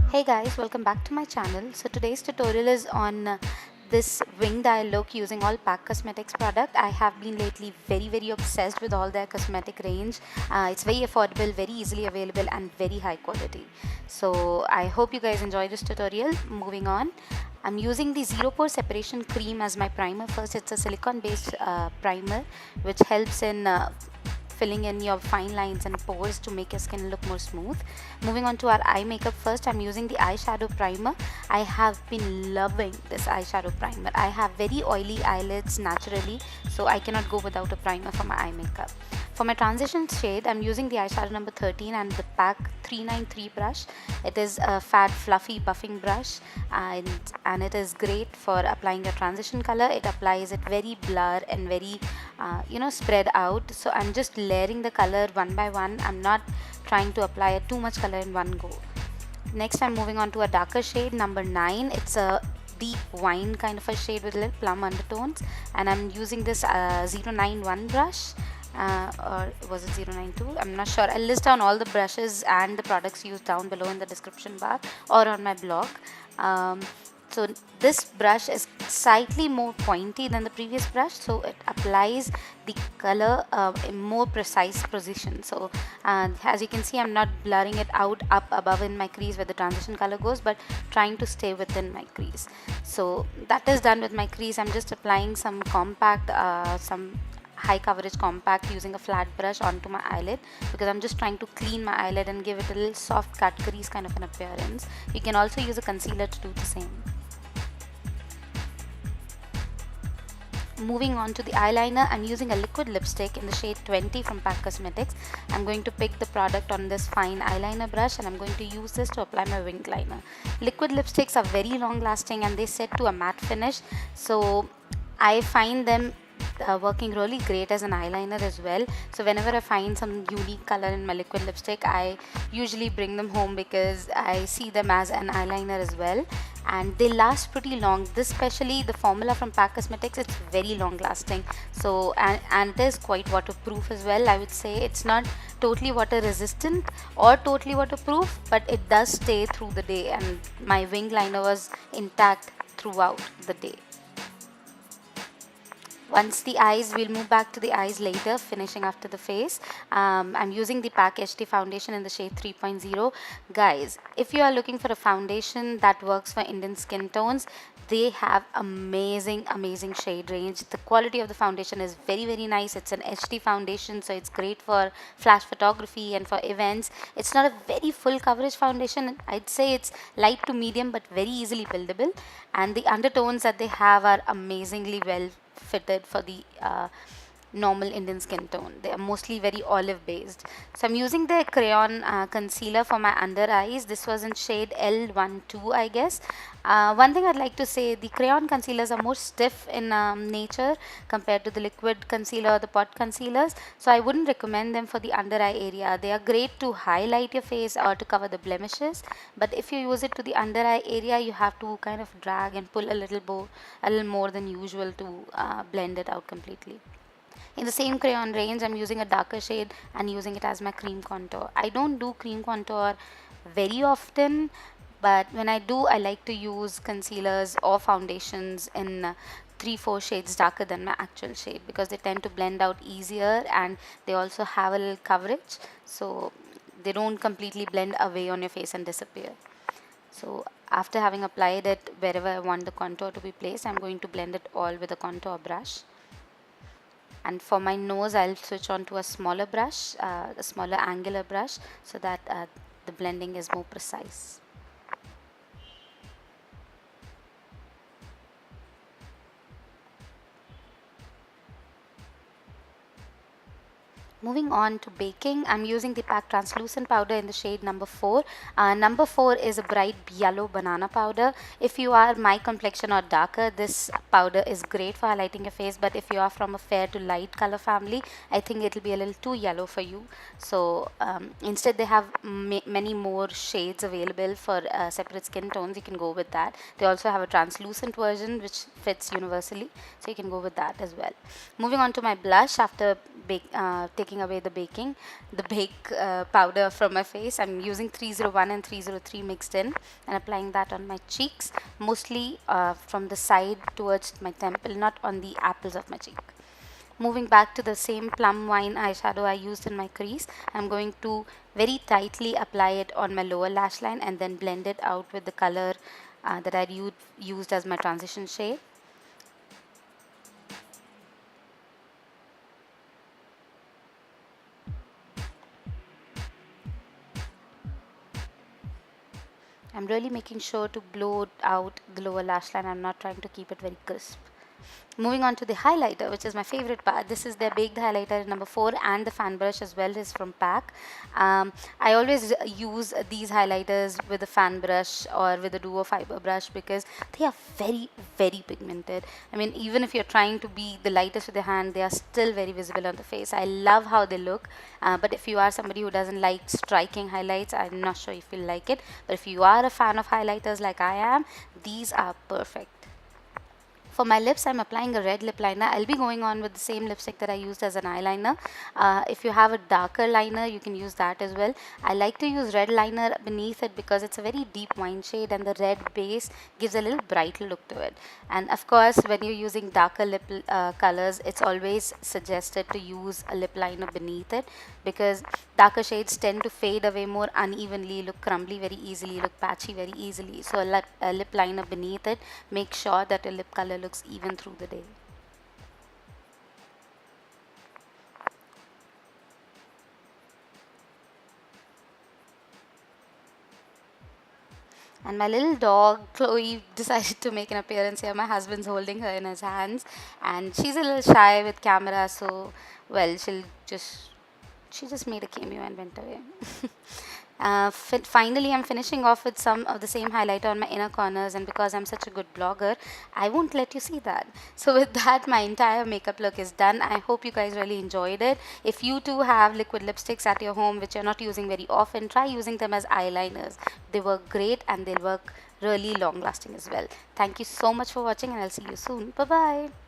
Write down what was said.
Hey guys, welcome back to my channel. So today's tutorial is on this winged eye look using all PAC Cosmetics product. I have been lately very obsessed with all their cosmetic range. It's very affordable, very easily available and very high quality. So I hope you guys enjoy this tutorial. Moving on, I'm using the zero pore separation cream as my primer first. It's a silicone based primer which helps in filling in your fine lines and pores to make your skin look more smooth. Moving on to our eye makeup first, I'm using the eyeshadow primer. I have been loving this eyeshadow primer. I have very oily eyelids naturally, so I cannot go without a primer for my eye makeup. For my transition shade, I'm using the eyeshadow number 13 and the PAC 393 brush. It is a fat fluffy buffing brush, and it is great for applying your transition color. It applies it very blur and very spread out. So I'm just layering the color one by one. I'm not trying to apply too much color in one go. Next, I'm moving on to a darker shade, number 9. It's a deep wine kind of a shade with little plum undertones, and I'm using this 091 brush, or was it 092? I'm not sure. I'll list down all the brushes and the products used down below in the description bar or on my blog. So this brush is slightly more pointy than the previous brush, so it applies the color in more precise position. So as you can see, I'm not blurring it out up above in my crease where the transition color goes, but trying to stay within my crease. So that is done with my crease. I'm just applying some compact, some high coverage compact using a flat brush onto my eyelid, because I'm just trying to clean my eyelid and give it a little soft cut crease kind of an appearance. You can also use a concealer to do the same. Moving on to the eyeliner, I'm using a liquid lipstick in the shade 20 from PAC Cosmetics. I'm going to pick the product on this fine eyeliner brush, and I'm going to use this to apply my winged liner. Liquid lipsticks are very long lasting and they set to a matte finish, so I find them working really great as an eyeliner as well. So whenever I find some unique color in my liquid lipstick, I usually bring them home because I see them as an eyeliner as well, and they last pretty long. This, especially the formula from PAC Cosmetics, it's very long lasting. So and it is quite waterproof as well. I would say it's not totally water resistant or totally waterproof, but it does stay through the day, and my wing liner was intact throughout the day. Once the eyes, we'll move back to the eyes later, finishing after the face. I'm using the PAC HD foundation in the shade 3.0. Guys, if you are looking for a foundation that works for Indian skin tones, they have amazing shade range. The quality of the foundation is very nice. It's an HD foundation, so it's great for flash photography and for events. It's not a very full coverage foundation. I'd say it's light to medium but very easily buildable, and the undertones that they have are amazingly well fitted for the normal Indian skin tone. They are mostly very olive based. So I'm using the crayon concealer for my under eyes. This was in shade L12, I guess. One thing I'd like to say, the crayon concealers are more stiff in nature compared to the liquid concealer or the pot concealers, so I wouldn't recommend them for the under eye area. They are great to highlight your face or to cover the blemishes, but if you use it to the under eye area, you have to kind of drag and pull a little more than usual to blend it out completely. In the same crayon range, I'm using a darker shade and using it as my cream contour. I don't do cream contour very often, but when I do, I like to use concealers or foundations in 3-4 shades darker than my actual shade, because they tend to blend out easier and they also have a little coverage, so they don't completely blend away on your face and disappear. So after having applied it wherever I want the contour to be placed, I'm going to blend it all with a contour brush. And for my nose, I'll switch on to a smaller brush, a smaller angular brush, so that the blending is more precise. Moving on to baking, I'm using the PAC translucent powder in the shade number 4. Number 4 is a bright yellow banana powder. If you are my complexion or darker, this powder is great for highlighting your face, but if you are from a fair to light color family, I think it'll be a little too yellow for you. So instead, they have many more shades available for separate skin tones. You can go with that. They also have a translucent version which fits universally, so you can go with that as well. Moving on to my blush, after taking taking away the bake powder from my face. I'm using 301 and 303 mixed in and applying that on my cheeks, mostly from the side towards my temple, not on the apples of my cheek. Moving back to the same plum wine eyeshadow I used in my crease, I'm going to very tightly apply it on my lower lash line and then blend it out with the color that I used as my transition shade. I'm really making sure to blow out the lower lash line. I'm not trying to keep it very crisp. Moving on to the highlighter, which is my favorite part. This is their baked highlighter number 4, and the fan brush as well is from PAC. I always use these highlighters with a fan brush or with a duo fiber brush because they are very, very pigmented. I mean, even if you're trying to be the lightest with your hand, they are still very visible on the face. I love how they look, but if you are somebody who doesn't like striking highlights, I'm not sure if you'll like it. But if you are a fan of highlighters like I am, these are perfect. For my lips, I'm applying a red lip liner. I'll be going on with the same lipstick that I used as an eyeliner. If you have a darker liner, you can use that as well. I like to use red liner beneath it because it's a very deep wine shade and the red base gives a little bright look to it. And of course, when you're using darker lip colors, it's always suggested to use a lip liner beneath it because darker shades tend to fade away more unevenly, look crumbly very easily, look patchy very easily. So a lip liner beneath it, make sure that your lip color looks even through the day. And my little dog Chloe decided to make an appearance here. My husband's holding her in his hands, and she's a little shy with camera, so well, she just made a cameo and went away. Finally, I'm finishing off with some of the same highlighter on my inner corners, and because I'm such a good blogger, I won't let you see that. So with that, my entire makeup look is done. I hope you guys really enjoyed it. If you too have liquid lipsticks at your home which you're not using very often, try using them as eyeliners. They work great and they'll work really long lasting as well. Thank you so much for watching, and I'll see you soon. Bye bye.